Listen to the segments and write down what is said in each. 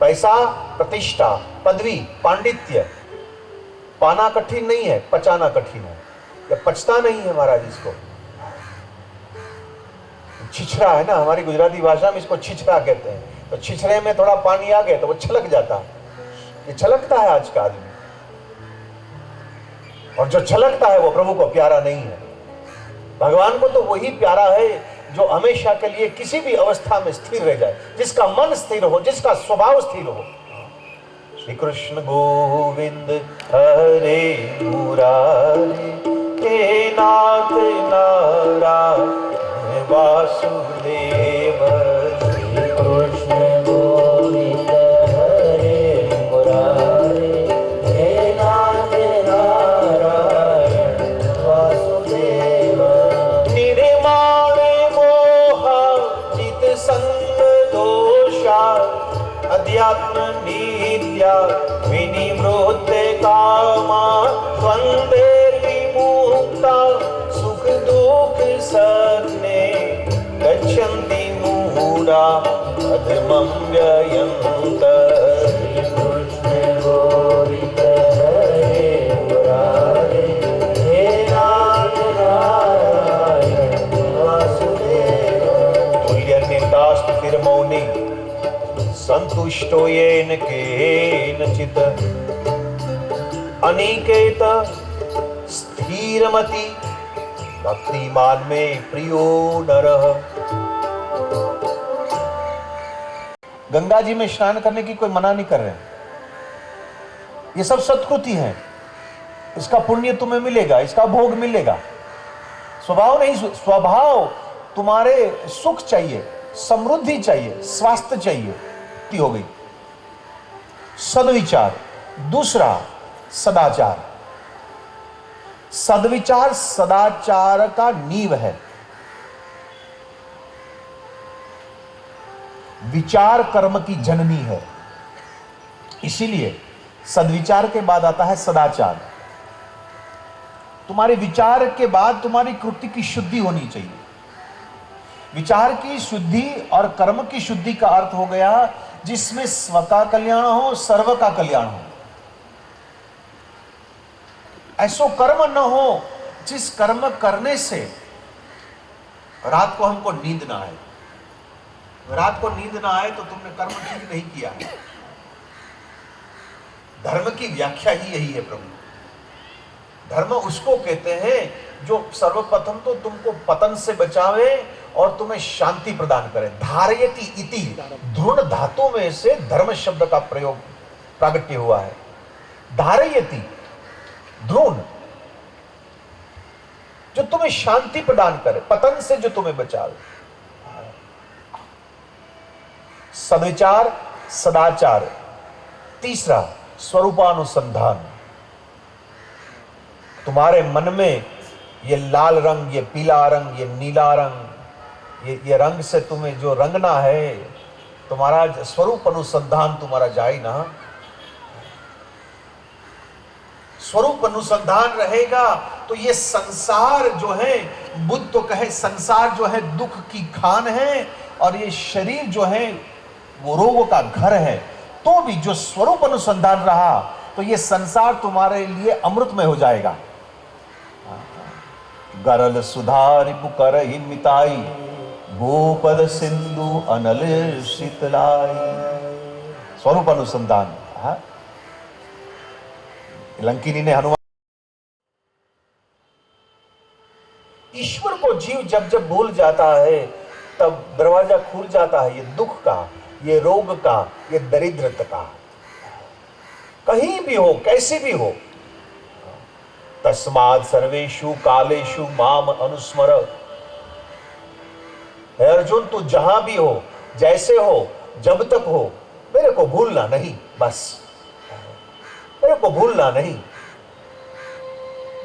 पैसा, प्रतिष्ठा, पदवी, पांडित्य पाना कठिन नहीं है, पचाना कठिन है। या पचता नहीं है महाराज इसको। छिछरा है ना, हमारी गुजराती भाषा में इसको छिछरा कहते हैं। तो छिछरे में थोड़ा पानी आ गया तो वो छलक जाता है। ये छलकता है आज का आदमी, और जो छलकता है वो प्रभु को प्यारा नहीं है। भगवान को तो वही प्यारा है जो हमेशा के लिए किसी भी अवस्था में स्थिर रह जाए, जिसका मन स्थिर हो, जिसका स्वभाव स्थिर हो। श्री कृष्ण गोविंद हरे मुरारी, हे नाथ नारायण वासुदेव। श्री कृष्ण गोविंद हरे मुरारी, हे नाथ नारायण वासुदेव। निर्माण मोह चित संग दोषा, अध्यात्म नित्या विनिवृत्त कामा, द्वंद्वैर्विमुक्ता सुख दुख सग्ने, गच्छन्ति मूढा अधमं व्ययन्त। श्री कृष्ण गोविंद हरे मुरारे, हे नाथ नारायण वासुदेव। तुल्यनिर्दास्तुतिर्मौनि संतुष्टो येन केनचित्, अनिकेत स्थिरमति भक्तिमान में प्रियो नरः। गंगा जी में स्नान करने की कोई मना नहीं कर रहे। ये सब सत्कृति है, इसका पुण्य तुम्हें मिलेगा, इसका भोग मिलेगा। स्वभाव नहीं, स्वभाव तुम्हारे सुख चाहिए, समृद्धि चाहिए, स्वास्थ्य चाहिए की हो गई। सद्विचार। दूसरा सदाचार। सद्विचार सदाचार का नींव है। विचार कर्म की जननी है, इसीलिए सद्विचार के बाद आता है सदाचार। तुम्हारे विचार के बाद तुम्हारी कृति की शुद्धि होनी चाहिए। विचार की शुद्धि और कर्म की शुद्धि का अर्थ हो गया जिसमें स्व का कल्याण हो, सर्व का कल्याण हो। ऐसो कर्म न हो जिस कर्म करने से रात को हमको नींद ना आए। रात को नींद ना आए तो तुमने कर्म ठीक नहीं किया है। धर्म की व्याख्या ही यही है प्रभु। धर्म उसको कहते हैं जो सर्वप्रथम तो तुमको पतन से बचावे और तुम्हें शांति प्रदान करे। धारयति इति ध्रुण धातु में से धर्म शब्द का प्रयोग प्रागट्य हुआ है। धारयति ध्रुण, जो तुम्हें शांति प्रदान करे, पतन से जो तुम्हें बचावे। सदाचार सदाचार। तीसरा स्वरूपानुसंधान। तुम्हारे मन में ये लाल रंग, ये पीला रंग, ये नीला रंग, ये रंग से तुम्हें जो रंगना है, तुम्हारा स्वरूप अनुसंधान तुम्हारा जाए ना। स्वरूप अनुसंधान रहेगा तो ये संसार जो है, बुद्ध तो कहे संसार जो है दुख की खान है और ये शरीर जो है वो रोगों का घर है। तो भी जो स्वरूप अनुसंधान रहा तो ये संसार तुम्हारे लिए अमृतमय हो जाएगा। गरल सुधारि पुकर ही मिताई, गोपद सिंधु अनल शीतलाई। स्वरूप अनुसंधान। लंकिनी ने हनुमान, ईश्वर को जीव जब जब भूल जाता है तब दरवाजा खुल जाता है ये दुख का, ये रोग का, ये दरिद्रता का। कहीं भी हो, कैसे भी हो। तस्मात् सर्वेषु कालेषु माम अनुस्मर। हे अर्जुन, तू जहां भी हो, जैसे हो, जब तक हो, मेरे को भूलना नहीं। बस मेरे को भूलना नहीं।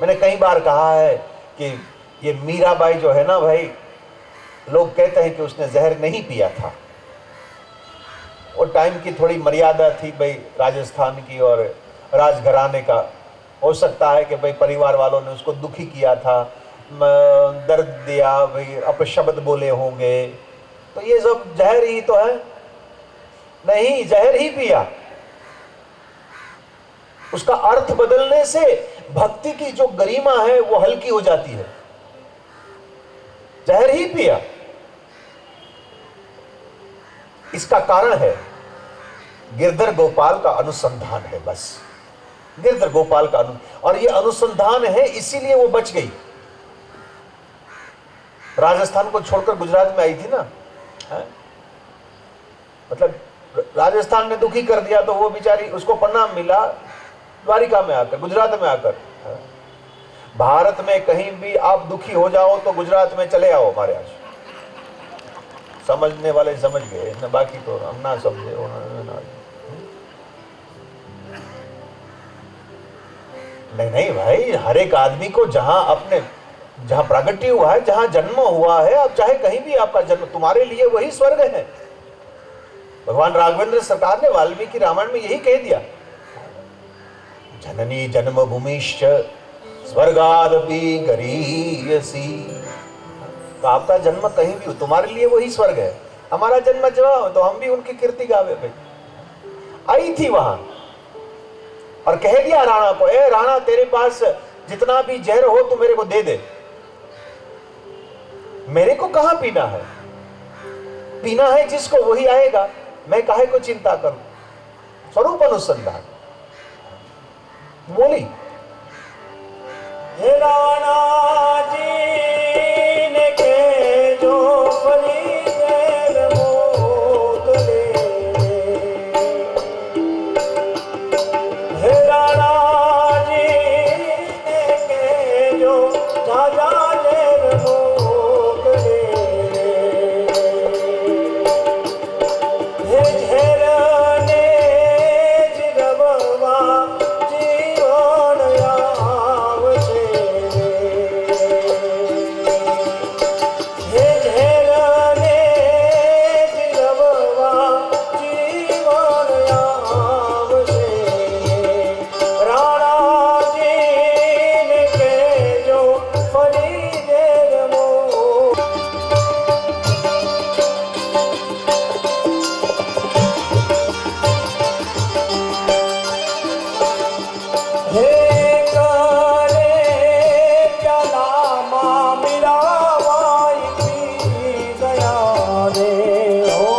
मैंने कई बार कहा है कि ये मीराबाई जो है ना भाई, लोग कहते हैं कि उसने जहर नहीं पिया था। वो टाइम की थोड़ी मर्यादा थी भाई, राजस्थान की और राजघराने का। हो सकता है कि भाई परिवार वालों ने उसको दुखी किया था, दर्द दिया, भाई अपशब्द बोले होंगे, तो ये सब जहर ही तो है। नहीं, जहर ही पिया। उसका अर्थ बदलने से भक्ति की जो गरिमा है वो हल्की हो जाती है। जहर ही पिया। इसका कारण है गिरधर गोपाल का अनुसंधान है, बस गिरधर गोपाल का और ये अनुसंधान है, इसीलिए वो बच गई। राजस्थान को छोड़कर गुजरात में आई थी ना, है? मतलब राजस्थान ने दुखी कर दिया तो वो बेचारी, उसको परिणाम मिला द्वारिका में आकर, गुजरात में आकर। भारत में कहीं भी आप दुखी हो जाओ तो गुजरात में चले आओ हमारे यहाँ। समझने वाले समझ गए न, बाकी तो हम ना समझे ना। नहीं भाई, हर एक आदमी को जहां प्रागट्य हुआ है, जहां जन्म हुआ है, आप चाहे कहीं भी आपका जन्म, तुम्हारे लिए वही स्वर्ग है। भगवान राघवेंद्र सरकार ने वाल्मीकि रामायण में यही कह दिया, जननी जन्मभूमिश्च स्वर्गादपि गरीयसी। तो आपका जन्म कहीं भी हो, तुम्हारे लिए वही स्वर्ग है। हमारा जन्म जवाब तो हम भी उनकी कीर्ति गावे। भाई आई थी वहां और कह दिया राणा को, ए राणा, तेरे पास जितना भी जहर हो तू मेरे को दे दे, मेरे को कहां पीना है, पीना है जिसको वही आएगा, मैं काहे को चिंता करूं। स्वरूप अनुसंधान बोली, हे राणा जी ने के जो फरीद मोकले, हे राणा जी ने के जो झाझा जेर मोकले, हे झेरने जिरववा जीवन आवशे, हे झेरने जिरववा जीवन आवशे, राणा जी ने केजो फरी जेर मो। हे काले प्याला मां मेरा वाई पी गया रे, हो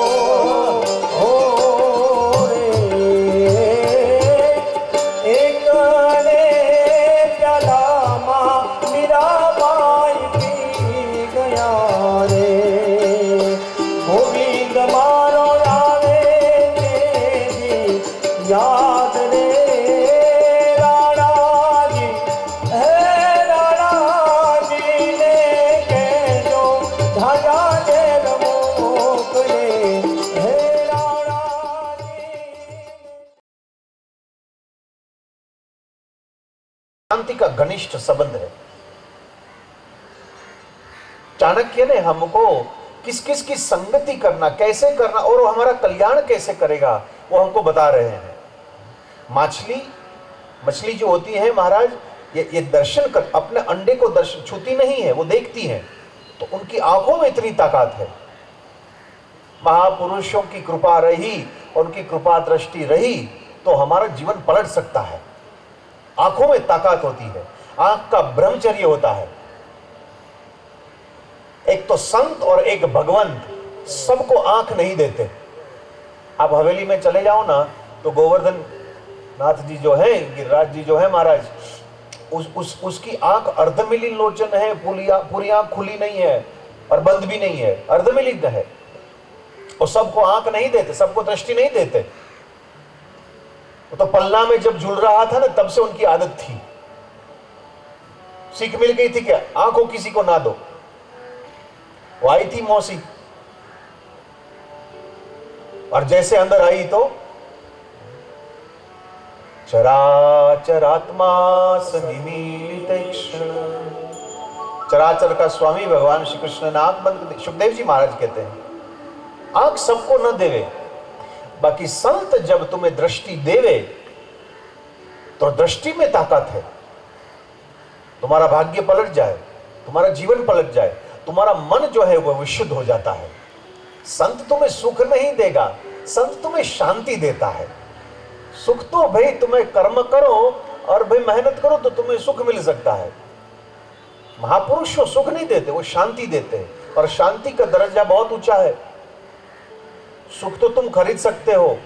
रे। एक काले प्याला मां मेरा वाई पी गया रे, गोविंद मारो आवे तेरी याद रे, राणा जी, हे राणा जी ने केजो झाझा जेर मोकले, हे राणा जी। शांति का घनिष्ठ संबंध है। चाणक्य ने हमको किस किस की संगति करना, कैसे करना और वो हमारा कल्याण कैसे करेगा, वो हमको बता रहे हैं। मछली जो होती है महाराज, ये दर्शन कर, अपने अंडे को दर्शन छूती नहीं है, वो देखती है। तो उनकी आंखों में इतनी ताकत है। महापुरुषों की कृपा रही, उनकी कृपा दृष्टि रही तो हमारा जीवन पलट सकता है। आंखों में ताकत होती है, आंख का ब्रह्मचर्य होता है। एक तो संत और एक भगवंत, सबको आंख नहीं देते। आप हवेली में चले जाओ ना तो गोवर्धन नाथ जी जो है, गिरिराज जी जो है महाराज, उसकी आंख अर्धमिलिन लोचन है, पूरी आंख खुली नहीं है और बंद भी नहीं है, अर्धमिलिन है। और सबको आंख नहीं देते, सबको दृष्टि नहीं देते। तो पलना में जब झूल रहा था ना, तब से उनकी आदत थी। सीख मिल गई थी क्या, आंखों किसी को ना दो। वो आई थी मौसी, और जैसे अंदर आई तो चराचरात्मा सनिमीलित क्षण। चराचर का स्वामी भगवान श्री कृष्ण ने आंख बंद, सुखदेव जी महाराज कहते हैं आंख सबको न देवे, बाकी संत जब तुम्हें दृष्टि देवे तो दृष्टि में ताकत है। तुम्हारा भाग्य पलट जाए, तुम्हारा जीवन पलट जाए, तुम्हारा मन जो है वह विशुद्ध हो जाता है। संत तुम्हें सुख नहीं देगा, संत तुम्हें शांति देता है। सुख तो भाई तुम्हें कर्म करो और भाई मेहनत करो तो तुम्हें सुख मिल सकता है। महापुरुष सुख नहीं देते, वो शांति देते हैं, और शांति का दर्जा बहुत ऊंचा है। सुख तो तुम खरीद सकते हो,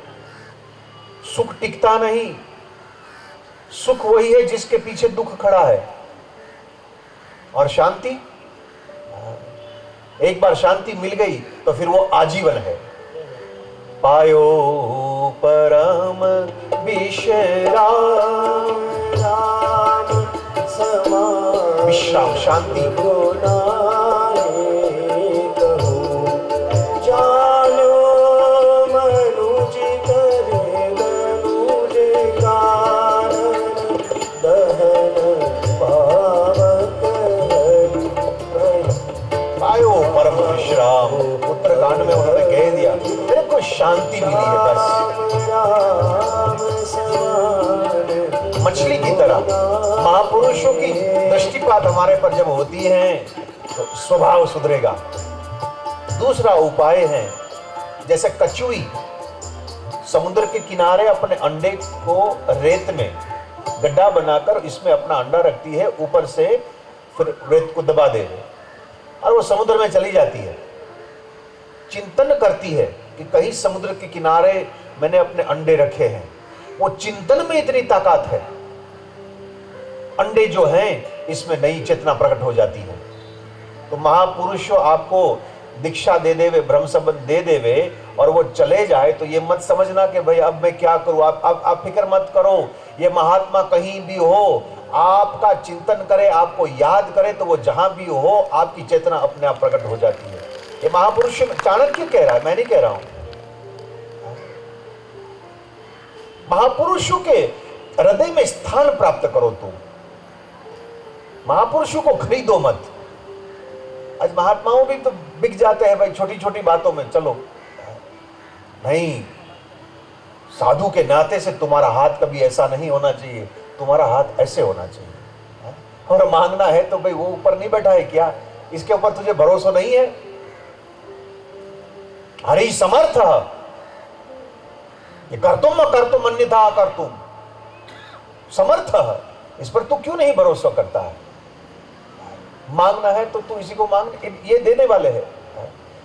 सुख टिकता नहीं। सुख वही है जिसके पीछे दुख खड़ा है, और शांति, एक बार शांति मिल गई तो फिर वो आजीवन है। पायो परम विश्राम, राम समान विश्राम शांति। जानो मनुज करे मनुज कारण दहन पावक पायो परम विश्राम, उत्तरकांड में उन्होंने कह दिया मेरे को शांति मिली है बस। राम समान मछली की तरह महापुरुषों की दृष्टिपात हमारे पर जब होती है तो स्वभाव सुधरेगा। दूसरा उपाय है, जैसे कछुई समुद्र के किनारे अपने अंडे को रेत में गड्ढा बनाकर इसमें अपना अंडा रखती है, ऊपर से फिर रेत को दबा दे और वो समुद्र में चली जाती है। चिंतन करती है कि कहीं समुद्र के किनारे मैंने अपने अंडे रखे हैं। वो चिंतन में इतनी ताकत है, अंडे जो हैं इसमें नई चेतना प्रकट हो जाती है। तो महापुरुषों आपको दीक्षा दे देवे, ब्रह्म संबंध दे देवे और वो चले जाए तो ये मत समझना कि भाई अब मैं क्या करूं। आप फिक्र मत करो। ये महात्मा कहीं भी हो, आपका चिंतन करे, आपको याद करे तो वो जहां भी हो आपकी चेतना अपने आप प्रकट हो जाती है। ये महापुरुष चाणक्य कह रहा है, मैं नहीं कह रहा हूं। महापुरुषों के हृदय में स्थान प्राप्त करो तुम। महापुरुषों को खरीदो मत। आज महात्माओं भी तो बिक जाते हैं भाई छोटी छोटी बातों में। चलो नहीं, साधु के नाते से तुम्हारा हाथ कभी ऐसा नहीं होना चाहिए, तुम्हारा हाथ ऐसे होना चाहिए। और मांगना है तो भाई वो ऊपर नहीं बैठा है क्या? इसके ऊपर तुझे भरोसा नहीं है? हरि समर्थ ये कर्तुम कर्तुम अन्यथा कर्तुम समर्थ, इस पर तू क्यों नहीं भरोसा करता है? मांगना है तो तू इसी को मांग, ये देने वाले हैं।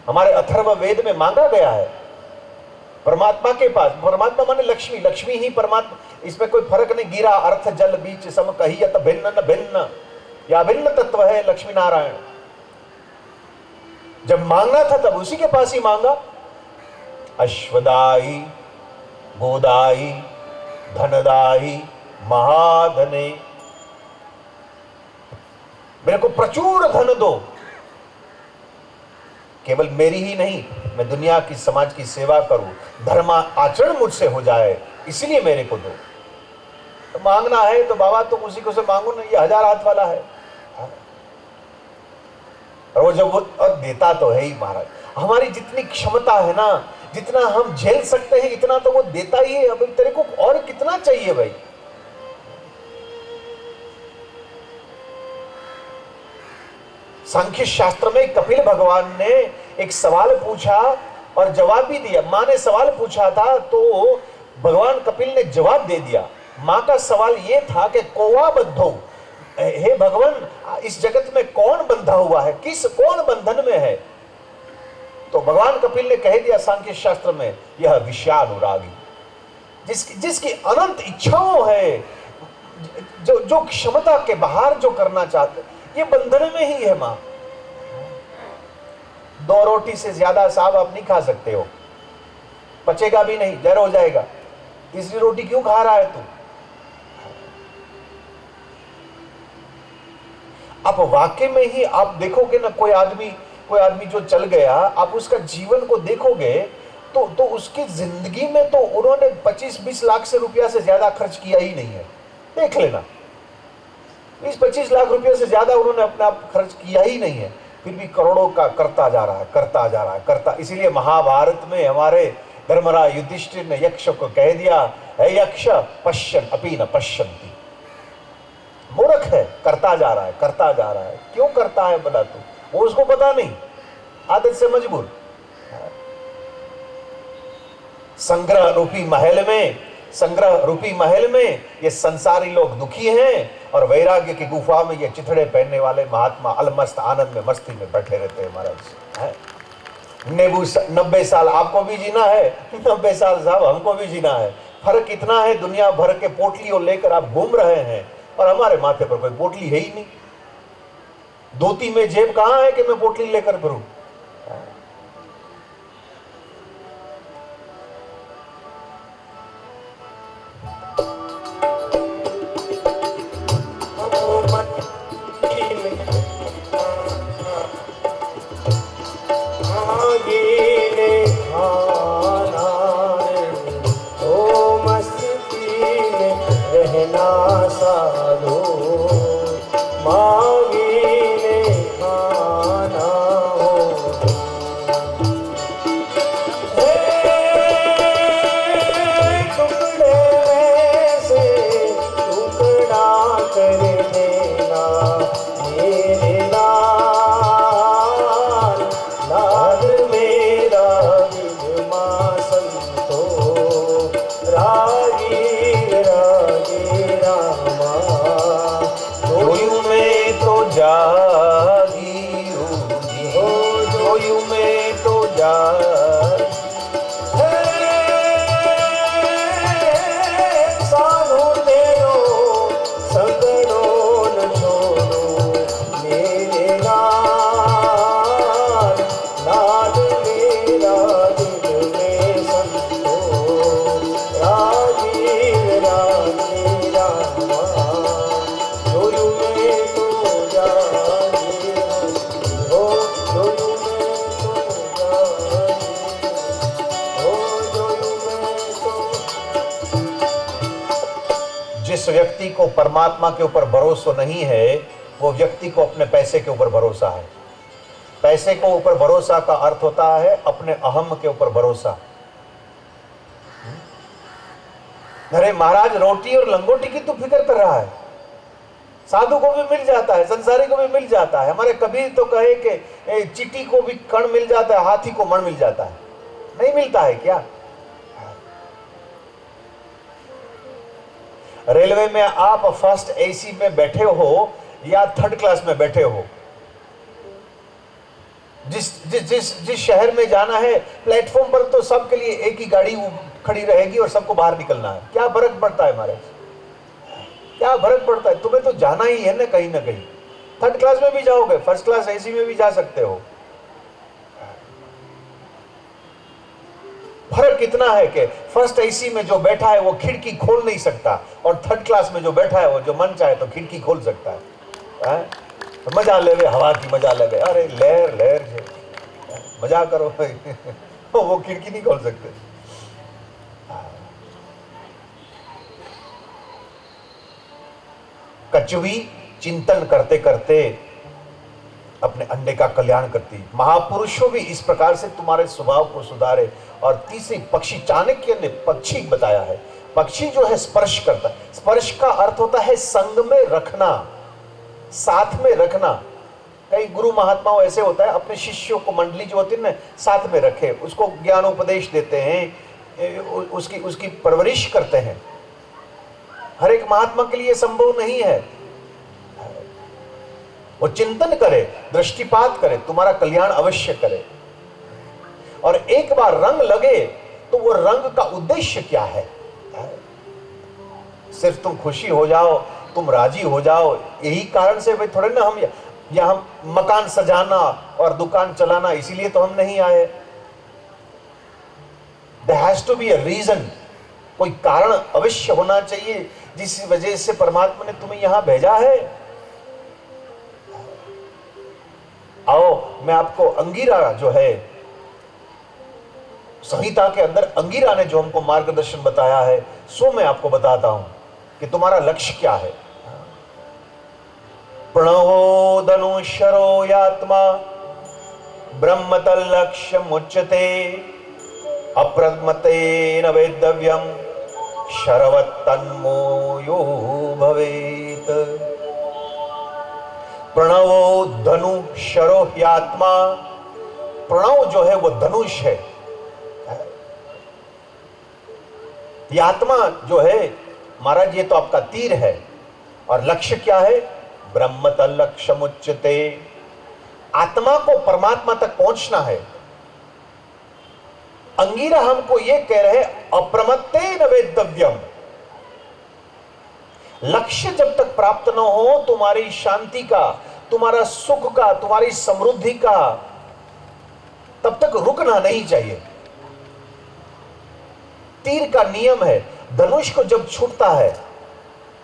हमारे अथर्व वेद में मांगा गया है परमात्मा के पास। परमात्मा माने लक्ष्मी, लक्ष्मी ही परमात्मा, इसमें कोई फर्क नहीं। गिरा अर्थ जल बीच सम कही यत भिन्न न भिन्न, या भिन्न तत्व है लक्ष्मी नारायण। जब मांगना था तब उसी के पास ही मांगा। अश्वदाई गोदाई धनदाई महाधने, मेरे को प्रचुर धन दो, केवल मेरी ही नहीं, मैं दुनिया की समाज की सेवा करूं, धर्म आचरण मुझसे हो जाए, इसलिए मेरे को दो। तो मांगना है तो बाबा तुम उसी को से मांगो ना, ये 1000 हाथ वाला है। और वो जब वो और देता तो है ही महाराज। हमारी जितनी क्षमता है ना, जितना हम झेल सकते हैं इतना तो वो देता ही है। अब तेरे को और कितना चाहिए भाई? सांख्य शास्त्र में कपिल भगवान ने एक सवाल पूछा और जवाब भी दिया। मां ने सवाल पूछा था तो भगवान कपिल ने जवाब दे दिया। मां का सवाल यह था कि कोवा बद्धो, हे भगवान इस जगत में कौन बंधा हुआ है, कौन बंधन में है? तो भगवान कपिल ने कह दिया सांख्य शास्त्र में, यह विषयानुरागी, जिसकी अनंत इच्छाओं है, जो क्षमता के बाहर जो करना चाहते, ये बंधन में ही है। मां 2 रोटी से ज्यादा साहब आप नहीं खा सकते हो, पचेगा भी नहीं, जहर हो जाएगा। तीसरी रोटी क्यों खा रहा है तू? आप वाकई में ही आप देखोगे ना, कोई आदमी जो चल गया, आप उसका जीवन को देखोगे तो उसकी जिंदगी में तो उन्होंने 25-20 लाख से रुपया से ज्यादा खर्च किया ही नहीं है। देख लेना, 20-25 लाख रुपये से ज्यादा उन्होंने अपना खर्च किया ही नहीं है, फिर भी करोड़ों का करता जा रहा है। इसीलिए महाभारत में हमारे धर्मराज युधिष्ठिर ने यक्ष को कह दिया, है यक्ष पश्यन अपि न पश्यन्ति, मूर्ख है, करता जा रहा है। क्यों करता है बोला तू? वो उसको पता नहीं, आदत से मजबूर। संग्रह रूपी महल में, संग्रह रूपी महल में ये संसारी लोग दुखी हैं, और वैराग्य की गुफा में ये चिथड़े पहनने वाले महात्मा अलमस्त आनंद में मस्ती में बैठे रहते हैं महाराज। है 90 साल आपको भी जीना है, 90 साल साहब हमको भी जीना है। फर्क इतना है, दुनिया भर के पोटलियों लेकर आप घूम रहे हैं और हमारे माथे पर कोई पोटली है ही नहीं। धोती में जेब कहां है कि मैं पोटली लेकर फिरूं। जिस व्यक्ति को परमात्मा के ऊपर भरोसा नहीं है, वो व्यक्ति को अपने पैसे के ऊपर भरोसा है। पैसे को ऊपर भरोसा का अर्थ होता है अपने अहम के ऊपर भरोसा। अरे महाराज, रोटी और लंगोटी की तो फिक्र कर रहा है, साधु को भी मिल जाता है, संसारी को भी मिल जाता है। हमारे कबीर तो कहे कि चींटी को भी कण मिल जाता है, हाथी को मण मिल जाता है। नहीं मिलता है क्या? रेलवे में आप फर्स्ट एसी में बैठे हो या थर्ड क्लास में बैठे हो, जिस शहर में जाना है, प्लेटफॉर्म पर तो सबके लिए एक ही गाड़ी खड़ी रहेगी और सबको बाहर निकलना है। क्या फर्क पड़ता है महाराज? क्या फर्क पड़ता है? तुम्हें तो जाना ही है ना कहीं ना कहीं। थर्ड क्लास में भी जाओगे, फर्स्ट क्लास एसी में भी जा सकते हो। फर्क इतना है कि फर्स्ट एसी में जो बैठा है वो खिड़की खोल नहीं सकता, और थर्ड क्लास में जो बैठा है वो जो मन चाहे तो खिड़की खोल सकता है। तो मजा ले, हवा की मजा लगे। अरे लहर लहर मजा करो वो खिड़की नहीं खोल सकते। कछुई चिंतन करते करते अपने अंडे का कल्याण करती। महापुरुषों भी इस प्रकार से तुम्हारे स्वभाव को सुधारे। और तीसरी, पक्षी, चाणक्य ने पक्षी बताया है। पक्षी जो है स्पर्श करता है। स्पर्श का अर्थ होता है संग में रखना, साथ में रखना। कई गुरु महात्माओं ऐसे होता है अपने शिष्यों को, मंडली जो होती है ना, साथ में रखे, उसको ज्ञान उपदेश देते हैं, उसकी परवरिश करते हैं। हर एक महात्मा के लिए संभव नहीं है। वो चिंतन करे, दृष्टिपात करे, तुम्हारा कल्याण अवश्य करे। और एक बार रंग लगे तो वो रंग का उद्देश्य क्या है? सिर्फ तुम खुशी हो जाओ, तुम राजी हो जाओ, यही कारण से भाई थोड़े ना हम यहाँ मकान सजाना और दुकान चलाना इसीलिए तो हम नहीं आए। There has to be a reason, कोई कारण अवश्य होना चाहिए जिस वजह से परमात्मा ने तुम्हें यहां भेजा है। आओ मैं आपको अंगीरा जो है, संहिता के अंदर अंगीरा ने जो हमको मार्गदर्शन बताया है, सो मैं आपको बताता हूं कि तुम्हारा लक्ष्य क्या है। प्रणवो धनुषरो यात्मा ब्रह्म तल्लक्ष्य मुच्यते अप्रमत्तेन वेद्यव्यम शरवत्तन्मो यो भवेत्। प्रणवो धनुषरो यात्मा, प्रणव जो है वो धनुष है। ये आत्मा जो है महाराज, ये तो आपका तीर है, और लक्ष्य क्या है? ब्रह्म तल्लक्ष्य मुच्यते। आत्मा को परमात्मा तक पहुंचना है। अंगीरा हमको ये कह रहे, अप्रमत्तेन वेद्धव्यम। लक्ष्य जब तक प्राप्त न हो, तुम्हारी शांति का, तुम्हारा सुख का, तुम्हारी समृद्धि का, तब तक रुकना नहीं चाहिए। तीर का नियम है, धनुष को जब छूटता है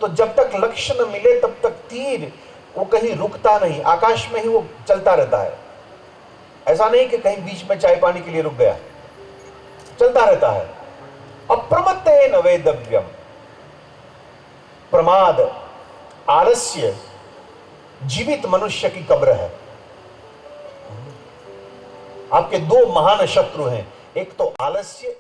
तो जब तक लक्ष्य न मिले तब तक तीर वो कहीं रुकता नहीं, आकाश में ही वो चलता रहता है। ऐसा नहीं कि कहीं बीच में चाय पानी के लिए रुक गया, चलता रहता है। अप्रमत्तेन वेद्धव्यम। प्रमाद, आलस्य जीवित मनुष्य की कब्र है। आपके दो महान शत्रु हैं, एक तो आलस्य,